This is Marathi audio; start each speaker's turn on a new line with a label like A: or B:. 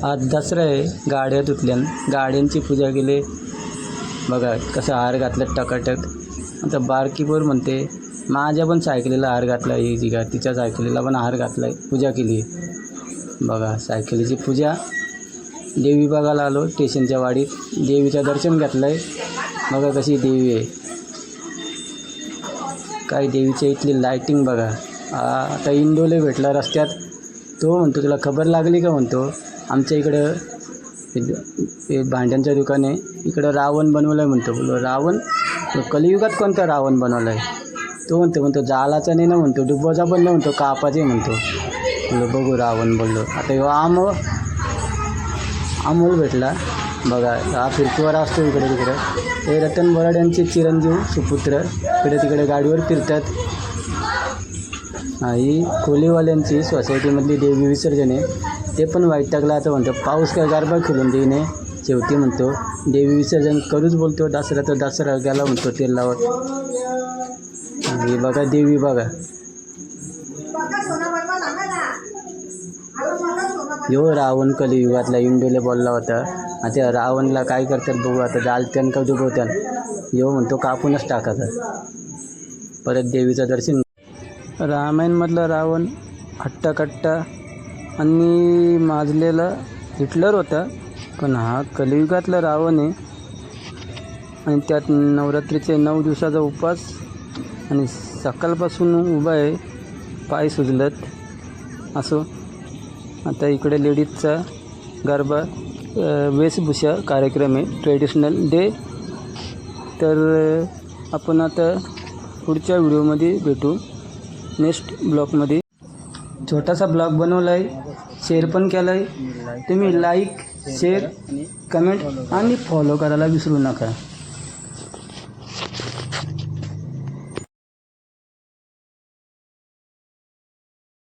A: आज दसरा आहे. गाड्या धुतल्यान गाड्यांची पूजा केली. बघा कसा हार घातला टकाटक. आता बारकी पोर म्हणते माझ्या पण सायकलीला हार घातला आहे. जी का तिच्या सायकलीला पण हार घातला आहे. पूजा केली. बघा सायकलीची पूजा. देवी बघायला आलो स्टेशनच्या वाडीत. देवीचं दर्शन घेतलं आहे. बघा कशी देवी आहे. काय देवीच्या इथली लायटिंग बघा. आता इंडोले भेटला रस्त्यात. तो म्हणतो तुला खबर लागली का म्हणतो. आमच्या इकडं हे भांड्यांचं दुकान आहे. इकडं रावण बनवलं आहे म्हणतो. बोलो रावण कलियुगात कोणता रावण बनवला आहे. तो म्हणतो जालाचा नाही ना म्हणतो. डुबोचा पण नाही म्हणतो. कापाचे म्हणतो. बोलो बघू रावण बोललो. आता ह्यो अमोल भेटला. बघा हा फिरतीवर असतो इकडे तिकडे. हे रतन बोराड यांचे चिरंजीव सुपुत्र इकडे तिकडे गाडीवर फिरतात. ही खोलीवाल्यांची सोसायटीमधली देवी विसर्जन आहे. ते पण वाईट टाकला. आता म्हणतो पाऊस काय गारबा खेळून देईने. शेवटी म्हणतो देवी विसर्जन करूच बोलतो. दसरा तर दसरा गेला म्हणतो तेल लावत. ही बघा देवी बघा. यो रावण कलियुगातला इंडोले बोलला होता. आता रावणला काय करतात बघू. आता जालत्यान का डुबवत्यान. यो म्हणतो कापूनच टाकायचा. परत देवीचं दर्शन. रामायणमधला रावण हट्टाकट्टा आणि माजलेला हिटलर होता. पण हा कलियुगातला रावण आहे. आणि त्यात नवरात्रीचे 9 दिवसाचा उपवास आणि सकाळपासून उभा आहे. पाय सुजलत असो. आता इकडे लेडीजचा गरबा वेशभूषा कार्यक्रम आहे. Traditional day. तर आपण आता पुढच्या व्हिडिओमध्ये भेटू. नेक्स्ट ब्लॉगमध्ये. छोटासा ब्लॉग बनवला आहे. शेअर पण केला आहे. तुम्ही लाईक शेअर कमेंट आणि फॉलो करायला विसरू नका.